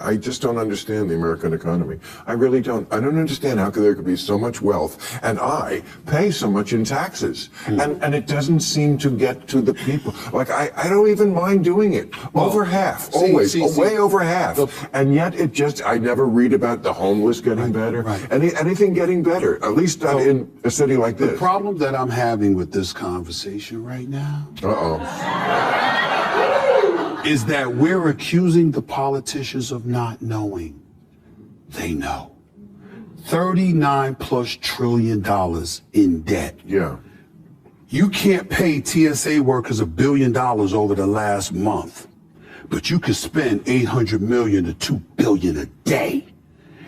I just don't understand the American economy. I really don't. I don't understand how there could be so much wealth and I pay so much in taxes. And it doesn't seem to get to the people. Like, I don't even mind doing it. Over half, always, way over half. And yet I never read about the homeless getting better, anything getting better, at least not in a city like this. The problem that I'm having with this conversation right now is that we're accusing the politicians of not knowing. They know. $39+ trillion in debt. Yeah. You can't pay TSA workers $1 billion over the last month, but you can spend $800 million to $2 billion a day.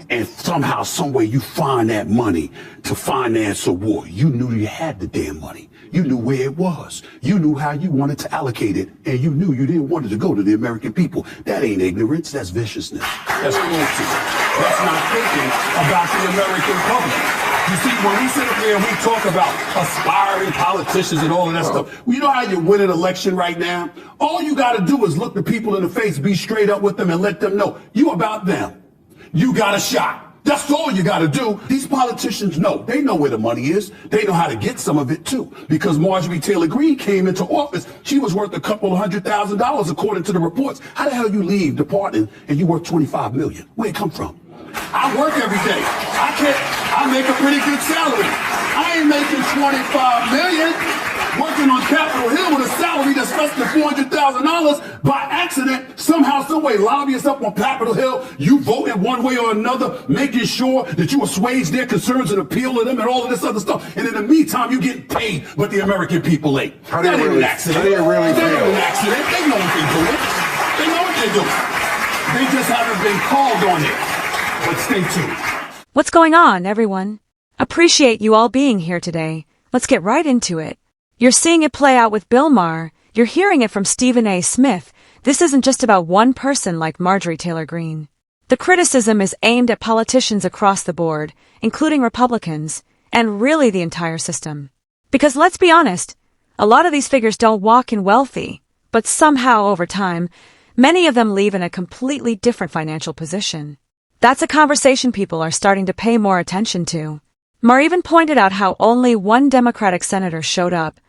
And somehow, some way, you find that money to finance a war. You knew you had the damn money. You knew where it was. You knew how you wanted to allocate it, and you knew you didn't want it to go to the American people. That ain't ignorance. That's viciousness. That's cruelty. That's not thinking about the American public. You see, when we sit up here and we talk about aspiring politicians and all of that stuff, you know how you win an election right now? All you got to do is look the people in the face, be straight up with them, and let them know you about them. You got a shot. That's all you got to do. These politicians know. They know where the money is. They know how to get some of it, too. Because Marjorie Taylor Greene came into office. She was worth a couple of $100,000 according to the reports. How the hell you leave departing and you worth $25 million? Where it come from? I work every day. I make a pretty good salary. I ain't making $25 million. Working on Capitol Hill with a salary that's less than $400,000 by accident, somehow, some way, lobbyists up on Capitol Hill, you vote in one way or another, making sure that you assuage their concerns and appeal to them and all of this other stuff. And in the meantime, you get paid, but the American people ain't. How do you really feel? They ain't an accident. They know what they're doing. They know what they're doing. They just haven't been called on it. But stay tuned. What's going on, everyone? Appreciate you all being here today. Let's get right into it. You're seeing it play out with Bill Maher. You're hearing it from Stephen A. Smith. This isn't just about one person like Marjorie Taylor Greene. The criticism is aimed at politicians across the board, including Republicans, and really the entire system. Because let's be honest, a lot of these figures don't walk in wealthy, but somehow over time, many of them leave in a completely different financial position. That's a conversation people are starting to pay more attention to. Maher even pointed out how only one Democratic senator showed up,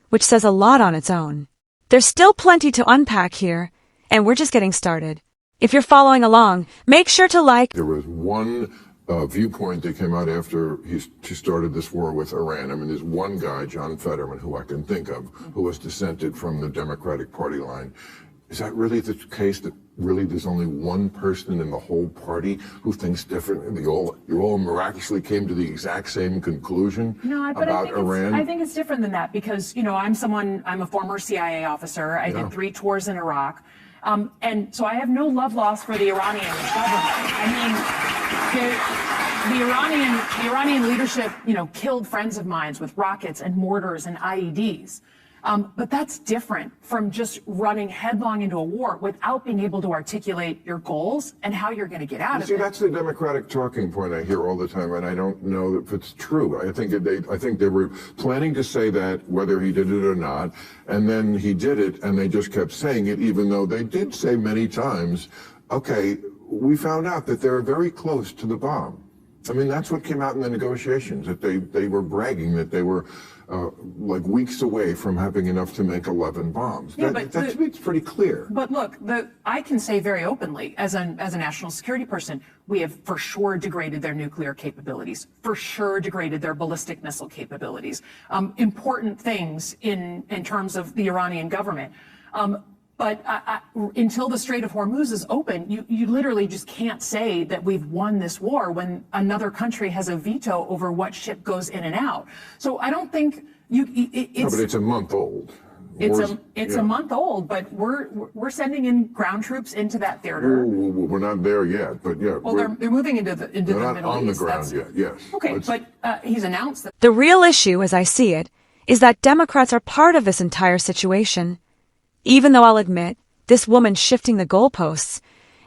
which says a lot on its own. There's still plenty to unpack here, and we're just getting started. If you're following along, make sure to like. There was one viewpoint that came out after she started this war with Iran. I mean, there's one guy, John Fetterman, who I can think of, who was dissented from the Democratic Party line. Is that really the case, that really there's only one person in the whole party who thinks differently? You all miraculously came to the exact same conclusion about Iran? I think it's different than that because, I'm a former CIA officer. I did 3 tours in Iraq. And so I have no love lost for the Iranian government. The Iranian leadership, killed friends of mine with rockets and mortars and IEDs. But that's different from just running headlong into a war without being able to articulate your goals and how you're going to get out of it. That's the Democratic talking point I hear all the time, and I don't know if it's true. I think they were planning to say that, whether he did it or not, and then he did it, and they just kept saying it, even though they did say many times, okay, we found out that they're very close to the bomb. I mean, that's what came out in the negotiations, that they were bragging that they were like weeks away from having enough to make 11 bombs. Yeah, It's pretty clear. But look, I can say very openly, as a national security person, we have for sure degraded their nuclear capabilities, for sure degraded their ballistic missile capabilities, important things in terms of the Iranian government. But until the Strait of Hormuz is open, you literally just can't say that we've won this war when another country has a veto over what ship goes in and out. So I don't think it's. No, but it's a month old. It's a month old, but we're sending in ground troops into that theater. Ooh, we're not there yet, but yeah. Well, they're moving into the Middle East. They're not on the ground yet. Yes. Okay, but he's announced that. The real issue, as I see it, is that Democrats are part of this entire situation. Even though I'll admit, this woman shifting the goalposts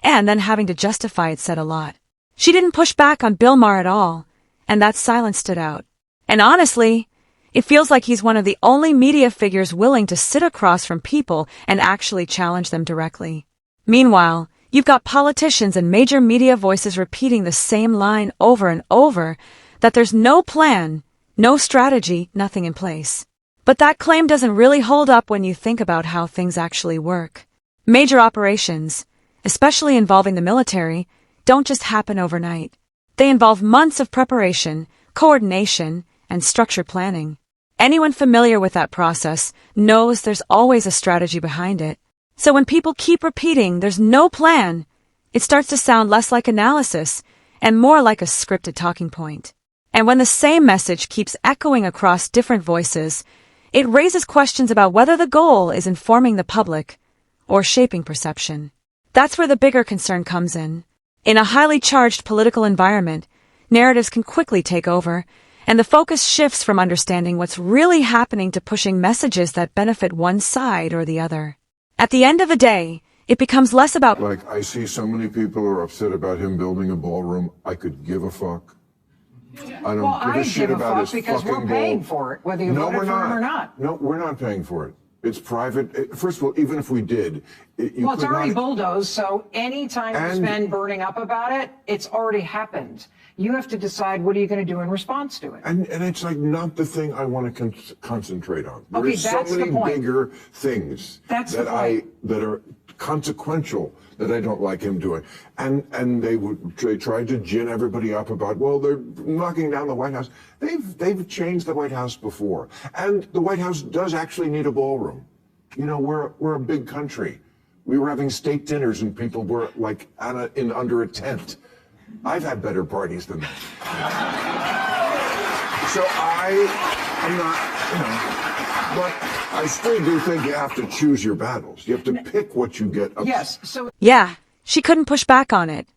and then having to justify it said a lot. She didn't push back on Bill Maher at all, and that silence stood out. And honestly, it feels like he's one of the only media figures willing to sit across from people and actually challenge them directly. Meanwhile, You've got politicians and major media voices repeating the same line over and over, that there's no plan, no strategy, nothing in place. But that claim doesn't really hold up when you think about how things actually work. Major operations, especially involving the military, don't just happen overnight. They involve months of preparation, coordination, and structured planning. Anyone familiar with that process knows there's always a strategy behind it. So when people keep repeating there's no plan, it starts to sound less like analysis and more like a scripted talking point. And when the same message keeps echoing across different voices, it raises questions about whether the goal is informing the public or shaping perception. That's where the bigger concern comes in. In a highly charged political environment, narratives can quickly take over, and the focus shifts from understanding what's really happening to pushing messages that benefit one side or the other. At the end of the day, it becomes less about Like, I see so many people are upset about him building a ballroom. I could give a fuck. I don't Well, give I a shit give a about fuck his because fucking we're paying ball. for it, whether you No, voted we're for him not. or not. No, we're not paying for it. It's private. First of all, even if we did, you Well, it's could already not. bulldozed, so any time you And- spend burning up about it, it's already happened. You have to decide what are you going to do in response to it. And it's like not the thing I want to concentrate on. Okay, There's so that's the many point. bigger things That's the that are consequential that I don't like him doing. And they tried to gin everybody up about, well, they're knocking down the White House. They've changed the White House before, and the White House does actually need a ballroom. You know, we're a big country. We were having state dinners and people were like in under a tent. I've had better parties than that. So I'm not, but I still do think you have to choose your battles. You have to pick what you get upset. Yes, so yeah, she couldn't push back on it.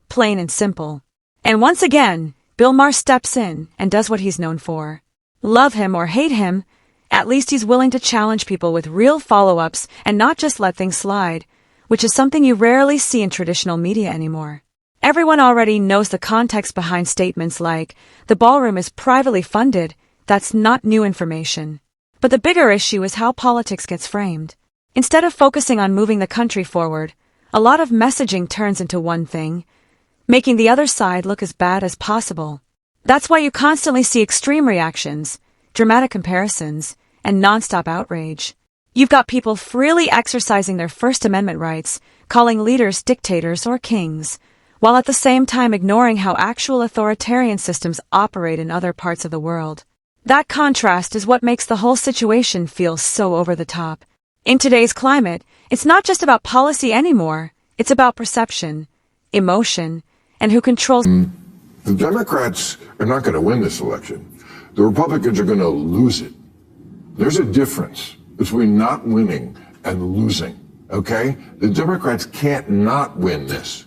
Plain and simple. And once again, Bill Maher steps in and does what he's known for. Love him or hate him, at least he's willing to challenge people with real follow-ups and not just let things slide, which is something you rarely see in traditional media anymore. Everyone already knows the context behind statements like, the ballroom is privately funded. That's not new information. But the bigger issue is how politics gets framed. Instead of focusing on moving the country forward, a lot of messaging turns into one thing, making the other side look as bad as possible. That's why you constantly see extreme reactions, dramatic comparisons, and nonstop outrage. You've got people freely exercising their First Amendment rights, calling leaders dictators or kings, while at the same time ignoring how actual authoritarian systems operate in other parts of the world. That contrast is what makes the whole situation feel so over the top. In today's climate, it's not just about policy anymore, it's about perception, emotion, and who controls. The Democrats are not going to win this election. The Republicans are going to lose it. There's a difference between not winning and losing, okay? The Democrats can't not win this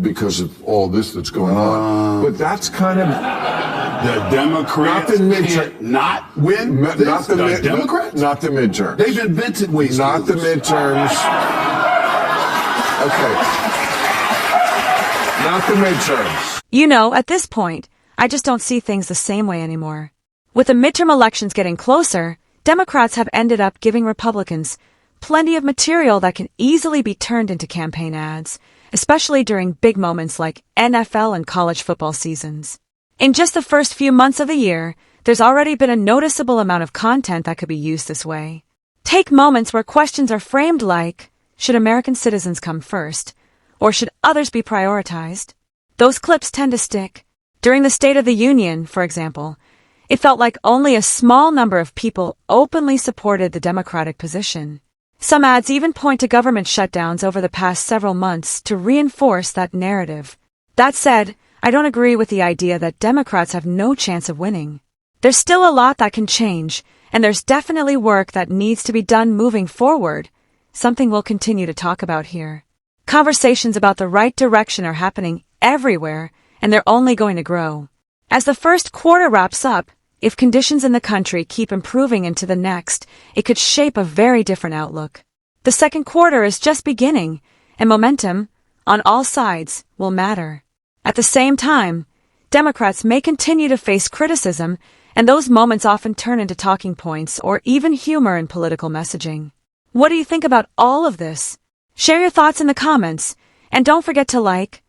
because of all this that's going on. But that's kind of... The Democrats Not the midterm- can't not win Not this? the Democrats? Not the midterms. They've invented ways to Not the lose. midterms. Okay. Not the midterms. You know, at this point, I just don't see things the same way anymore. With the midterm elections getting closer, Democrats have ended up giving Republicans plenty of material that can easily be turned into campaign ads, especially during big moments like NFL and college football seasons. In just the first few months of the year, there's already been a noticeable amount of content that could be used this way. Take moments where questions are framed like, should American citizens come first? Or should others be prioritized? Those clips tend to stick. During the State of the Union, for example, it felt like only a small number of people openly supported the Democratic position. Some ads even point to government shutdowns over the past several months to reinforce that narrative. That said, I don't agree with the idea that Democrats have no chance of winning. There's still a lot that can change, and there's definitely work that needs to be done moving forward, something we'll continue to talk about here. Conversations about the right direction are happening everywhere, and they're only going to grow. As the first quarter wraps up, if conditions in the country keep improving into the next, it could shape a very different outlook. The second quarter is just beginning, and momentum, on all sides, will matter. At the same time, Democrats may continue to face criticism, and those moments often turn into talking points or even humor in political messaging. What do you think about all of this? Share your thoughts in the comments, And don't forget to like,